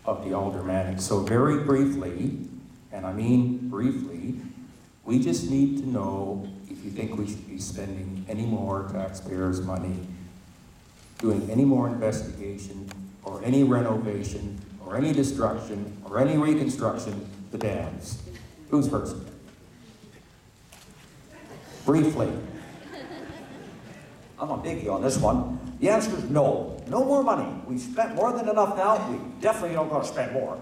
of the aldermanic. So very briefly, and I mean briefly, we just need to know if you think we should be spending any more taxpayers' money, doing any more investigation, or any renovation, or any destruction, or any reconstruction, the dams. Who's first? Briefly. I'm a biggie on this one. The answer is no. No more money. We've spent more than enough now. We definitely don't want to spend more.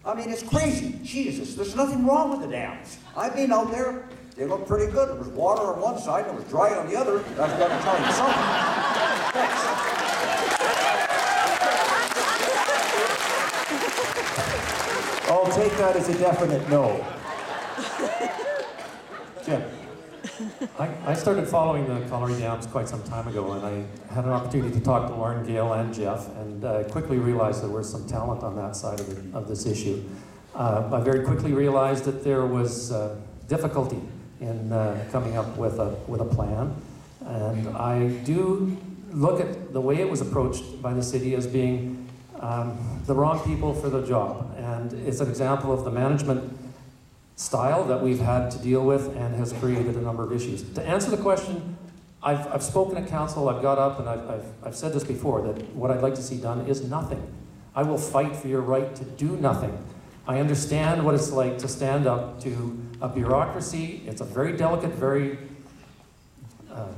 I mean, it's crazy. Jesus, there's nothing wrong with the dams. I've been out there. They look pretty good. There was water on one side and it was dry on the other. That's got to tell you something. Thanks. I'll take that as a definite no. Jim. I started following the colliery dams quite some time ago, and I had an opportunity to talk to Lauren, Gail, and Jeff, and quickly realized there was some talent on that side of this issue. I very quickly realized that there was difficulty in coming up with a plan, and I do look at the way it was approached by the city as being the wrong people for the job, and it's an example of the management style that we've had to deal with and has created a number of issues. To answer the question, I've spoken at council, I've got up and I've said this before, that what I'd like to see done is nothing. I will fight for your right to do nothing. I understand what it's like to stand up to a bureaucracy. It's a very delicate, very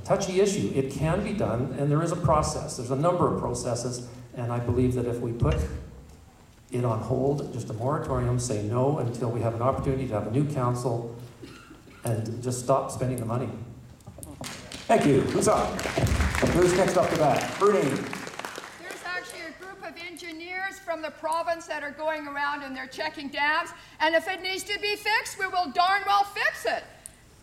touchy issue. It can be done, and there is a process. There's a number of processes, and I believe that if we put it on hold, just a moratorium, say no until we have an opportunity to have a new council, and just stop spending the money. Thank you. Who's up? Who's next up to bat? Bernie. There's actually a group of engineers from the province that are going around and they're checking dams, and if it needs to be fixed, we will darn well fix it.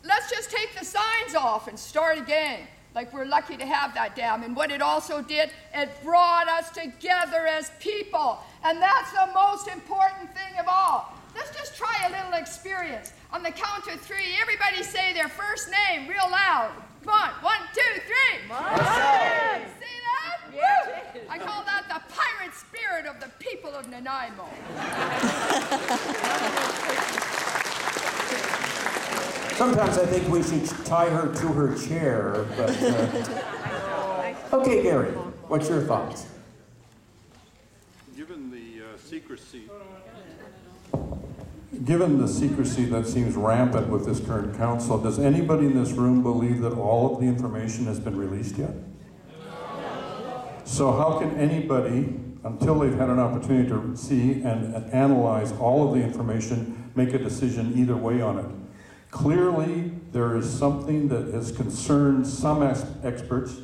Let's just take the signs off and start again. Like, we're lucky to have that dam. And what it also did, it brought us together as people. And that's the most important thing of all. Let's just try a little experience. On the count of three, everybody say their first name real loud. Come on, 1, 2, 3. Marcel. See that? Yeah. Woo! I call that the pirate spirit of the people of Nanaimo. Sometimes I think we should tie her to her chair, but... Okay, Gary, what's your thoughts? Given the secrecy that seems rampant with this current council, does anybody in this room believe that all of the information has been released yet? So how can anybody, until they've had an opportunity to see and analyze all of the information, make a decision either way on it? Clearly, there is something that has concerned some experts.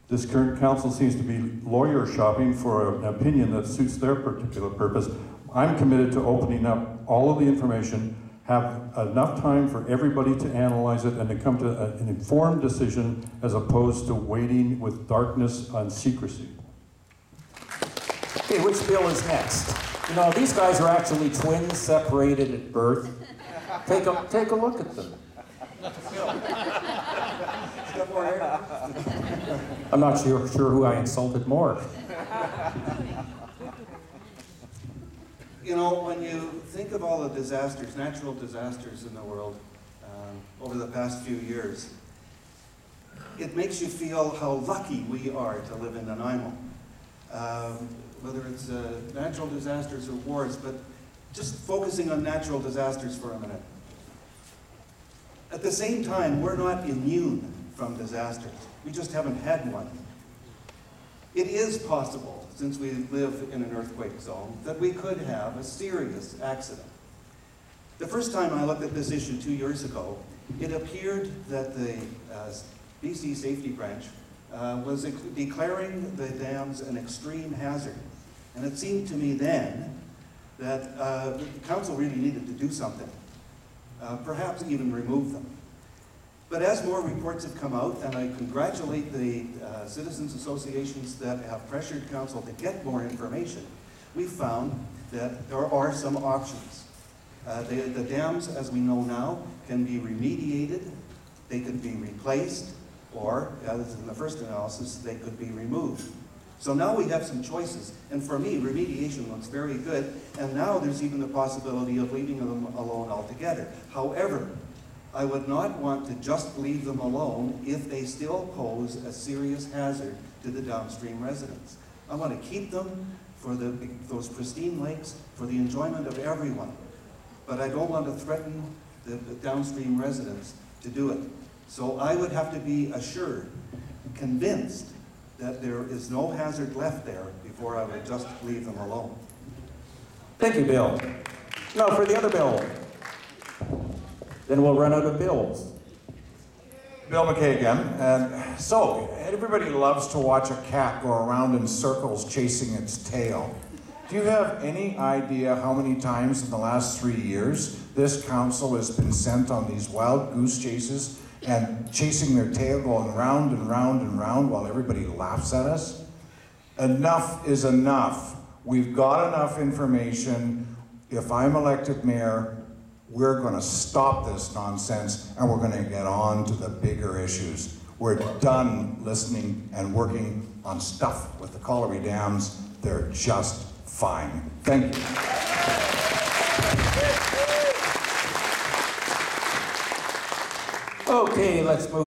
This current council seems to be lawyer shopping for an opinion that suits their particular purpose. I'm committed to opening up all of the information, have enough time for everybody to analyze it and to come to an informed decision as opposed to waiting with darkness on secrecy. Okay, which bill is next? You know, these guys are actually twins separated at birth. Take a look at them. I'm not sure who I insulted more. You know, when you think of all the disasters, natural disasters in the world over the past few years, it makes you feel how lucky we are to live in Nanaimo. Whether it's natural disasters or wars, but just focusing on natural disasters for a minute. At the same time, we're not immune from disasters. We just haven't had one. It is possible, since we live in an earthquake zone, that we could have a serious accident. The first time I looked at this issue 2 years ago, it appeared that the BC Safety Branch was declaring the dams an extreme hazard. And it seemed to me then that the council really needed to do something, perhaps even remove them. But as more reports have come out, and I congratulate the citizens associations that have pressured council to get more information, we found that there are some options. The dams, as we know now, can be remediated, they could be replaced, or, as in the first analysis, they could be removed. So now we have some choices, and for me, remediation looks very good, and now there's even the possibility of leaving them alone altogether. However, I would not want to just leave them alone if they still pose a serious hazard to the downstream residents. I want to keep them for those pristine lakes, for the enjoyment of everyone. But I don't want to threaten the downstream residents to do it. So I would have to be assured, convinced, that there is no hazard left there before I would just leave them alone. Thank you, Bill. Now for the other bill. Then we'll run out of bills. Bill McKay again. And so, everybody loves to watch a cat go around in circles chasing its tail. Do you have any idea how many times in the last 3 years this council has been sent on these wild goose chases and chasing their tail, going round and round and round while everybody laughs at us? Enough is enough. We've got enough information. If I'm elected mayor, we're going to stop this nonsense and we're going to get on to the bigger issues. We're done listening and working on stuff with the colliery dams. They're just fine. Thank you. Okay, let's move.